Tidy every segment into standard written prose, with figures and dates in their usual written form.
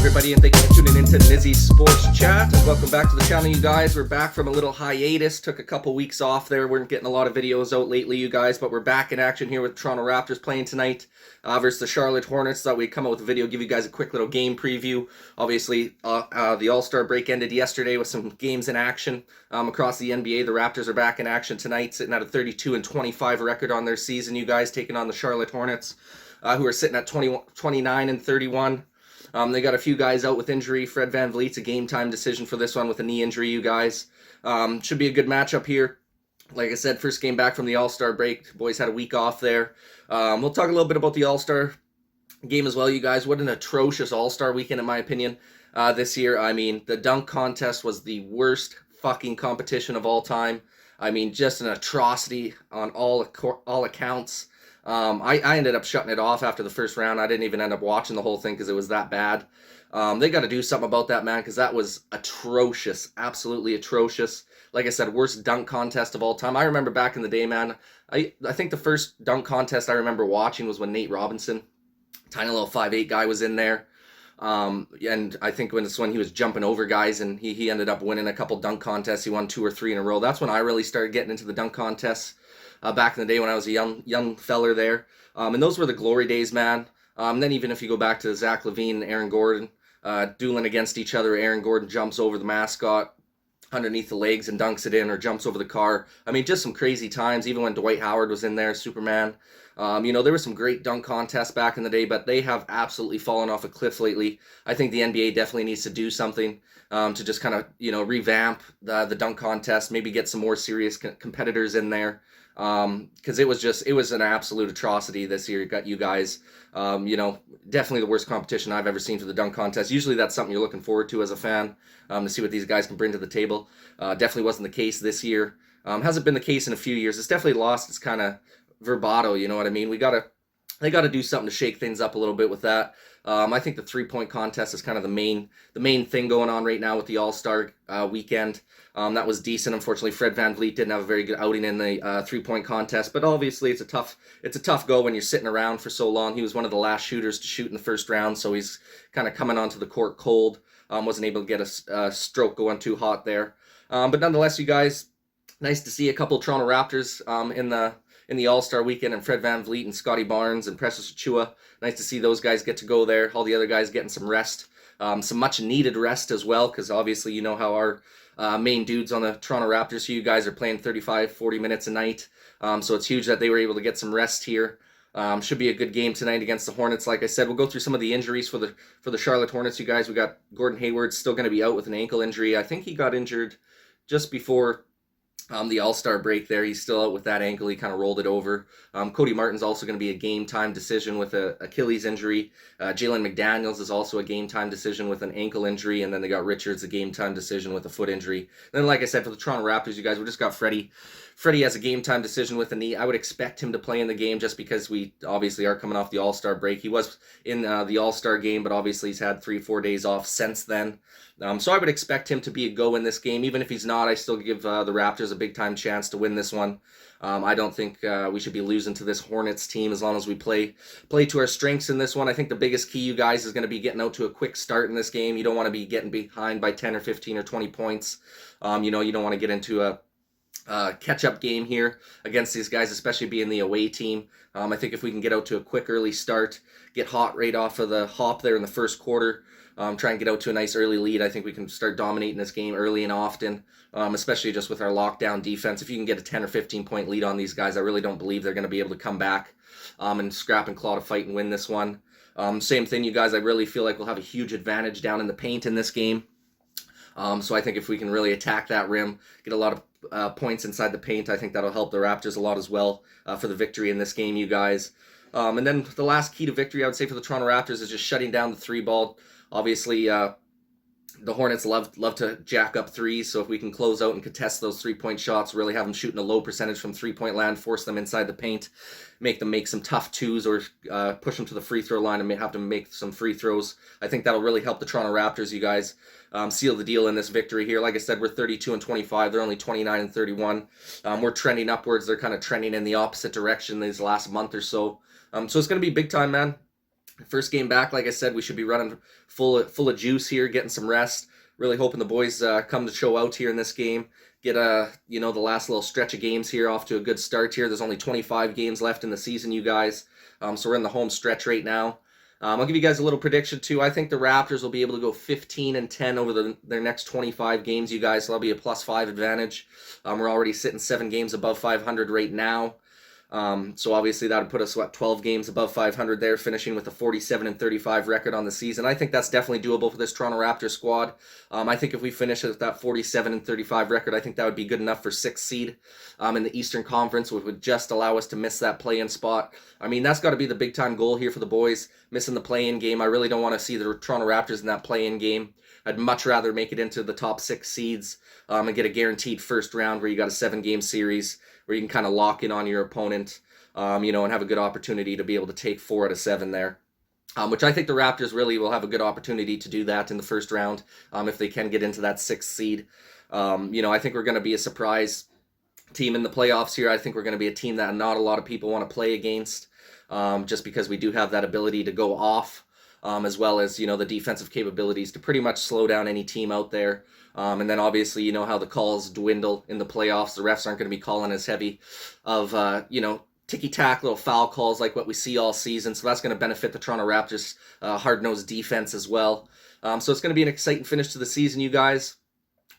everybody, and thank you for tuning into Nizzy Sports Chat. And welcome back to the channel, you guys. We're back from a little hiatus. Took a couple weeks off there. We're getting a lot of videos out lately, you guys, but we're back in action here with Toronto Raptors playing tonight versus the Charlotte Hornets. Thought we'd come out with a video, give you guys a quick little game preview. Obviously, the All-Star break ended yesterday with some games in action across the NBA. The Raptors are back in action tonight, sitting at a 32-25 record on their season, you guys, taking on the Charlotte Hornets, who are sitting at 29-31. They got a few guys out with injury. Fred VanVleet's a game-time decision for this one with a knee injury, you guys. Should be a good matchup here. Like I said, first game back from the All-Star break. Boys had a week off there. We'll talk a little bit about the All-Star game as well, you guys. What an atrocious All-Star weekend, in my opinion, this year. I mean, the dunk contest was the worst fucking competition of all time. I mean, just an atrocity on all accounts. I ended up shutting it off after the first round. I didn't even end up watching the whole thing because it was that bad. They got to do something about that, man, because that was atrocious. Absolutely atrocious. Like I said, worst dunk contest of all time. I remember back in the day, man, I think the first dunk contest I remember watching was when Nate Robinson, tiny little 5'8" guy, was in there. And I think when he was jumping over guys, and he ended up winning a couple dunk contests. He won 2 or 3 in a row. That's when I really started getting into the dunk contests. Back in the day when I was a young feller there. And those were the glory days, man. Then even if you go back to Zach LaVine and Aaron Gordon dueling against each other, Aaron Gordon jumps over the mascot underneath the legs and dunks it in, or jumps over the car. I mean, just some crazy times, even when Dwight Howard was in there, Superman. There were some great dunk contests back in the day, but they have absolutely fallen off a cliff lately. I think the NBA definitely needs to do something to just kind of, revamp the dunk contest, maybe get some more serious competitors in there. Because it was an absolute atrocity this year. Got you guys, definitely the worst competition I've ever seen for the dunk contest. Usually that's something you're looking forward to as a fan, to see what these guys can bring to the table. Definitely wasn't the case this year. Hasn't been the case in a few years. It's definitely lost its kind of verbato, you know what I mean? They got to do something to shake things up a little bit with that. I think the 3-point contest is kind of the main thing going on right now with the All-Star weekend. That was decent. Unfortunately, Fred VanVleet didn't have a very good outing in the 3-point contest, but obviously it's a tough go when you're sitting around for so long. He was one of the last shooters to shoot in the first round, so he's kind of coming onto the court cold. Wasn't able to get a stroke going too hot there. But nonetheless, you guys, nice to see a couple of Toronto Raptors in the All-Star weekend, and Fred VanVleet and Scotty Barnes and Precious Achiuwa. Nice to see those guys get to go there. All the other guys getting some rest, some much-needed rest as well, because obviously you know how our main dudes on the Toronto Raptors, you guys are playing 35, 40 minutes a night. So it's huge that they were able to get some rest here. Should be a good game tonight against the Hornets. Like I said, we'll go through some of the injuries for the Charlotte Hornets, you guys. We got Gordon Hayward still going to be out with an ankle injury. I think he got injured just before the All-Star break there. He's still out with that ankle. He kind of rolled it over. Cody Martin's also going to be a game-time decision with an Achilles injury. Jalen McDaniels is also a game-time decision with an ankle injury. And then they got Richards, a game-time decision with a foot injury. And then, like I said, for the Toronto Raptors, you guys, we just got Freddie. Freddie has a game-time decision with a knee. I would expect him to play in the game just because we obviously are coming off the All-Star break. He was in the All-Star game, but obviously he's had 3-4 days off since then. So I would expect him to be a go in this game. Even if he's not, I still give the Raptors a big-time chance to win this one. I don't think we should be losing to this Hornets team as long as we play to our strengths in this one. I think the biggest key, you guys, is going to be getting out to a quick start in this game. You don't want to be getting behind by 10 or 15 or 20 points. You don't want to get into a catch-up game here against these guys, especially being the away team. I think if we can get out to a quick early start, get hot right off of the hop there in the first quarter, try and get out to a nice early lead, I think we can start dominating this game early and often, especially just with our lockdown defense. If you can get a 10 or 15-point lead on these guys, I really don't believe they're going to be able to come back and scrap and claw to fight and win this one. Same thing, you guys. I really feel like we'll have a huge advantage down in the paint in this game. So I think if we can really attack that rim, get a lot of points inside the paint, I think that'll help the Raptors a lot as well for the victory in this game, you guys. And then the last key to victory, I would say, for the Toronto Raptors is just shutting down the 3-ball. Obviously, the Hornets love to jack up threes, so if we can close out and contest those 3-point shots, really have them shooting a low percentage from 3-point land, force them inside the paint, make them make some tough twos, or push them to the free throw line and have to make some free throws. I think that'll really help the Toronto Raptors, you guys, seal the deal in this victory here. Like I said, we're 32-25. They're only 29-31. We're trending upwards. They're kind of trending in the opposite direction these last month or so. So it's going to be big time, man. First game back, like I said, we should be running full of juice here, getting some rest. Really hoping the boys come to show out here in this game. Get the last little stretch of games here off to a good start here. There's only 25 games left in the season, you guys. So we're in the home stretch right now. I'll give you guys a little prediction too. I think the Raptors will be able to go 15-10 over their next 25 games, you guys. So that'll be a +5 advantage. We're already sitting 7 games above 500 right now. So obviously that would put us, 12 games above 500 there, finishing with a 47-35 record on the season. I think that's definitely doable for this Toronto Raptors squad. I think if we finish with that 47-35 record, I think that would be good enough for 6th seed in the Eastern Conference, which would just allow us to miss that play-in spot. I mean, that's got to be the big-time goal here for the boys, missing the play-in game. I really don't want to see the Toronto Raptors in that play-in game. I'd much rather make it into the top 6 seeds and get a guaranteed first round where you got a 7-game series where you can kind of lock in on your opponent, and have a good opportunity to be able to take 4 out of 7 there. Which I think the Raptors really will have a good opportunity to do that in the first round if they can get into that 6th seed. I think we're going to be a surprise team in the playoffs here. I think we're going to be a team that not a lot of people want to play against just because we do have that ability to go off. As well as, the defensive capabilities to pretty much slow down any team out there. And then obviously, you know how the calls dwindle in the playoffs. The refs aren't going to be calling as heavy of, ticky-tack little foul calls like what we see all season. So that's going to benefit the Toronto Raptors' hard-nosed defense as well. So it's going to be an exciting finish to the season, you guys.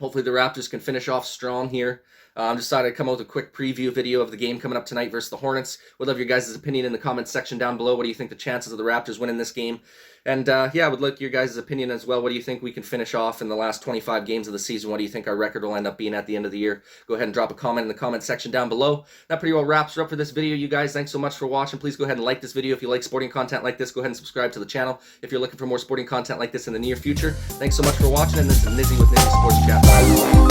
Hopefully the Raptors can finish off strong here. Decided to come out with a quick preview video of the game coming up tonight versus the Hornets. Would love your guys' opinion in the comments section down below. What do you think the chances of the Raptors winning this game? And I would like your guys' opinion as well. What do you think we can finish off in the last 25 games of the season? What do you think our record will end up being at the end of the year? Go ahead and drop a comment in the comment section down below. That pretty well wraps it up for this video, you guys. Thanks so much for watching. Please go ahead and like this video if you like sporting content like this. Go ahead and subscribe to the channel if you're looking for more sporting content like this in the near future. Thanks so much for watching, and this is Nizzy with Nizzy Sports Chat.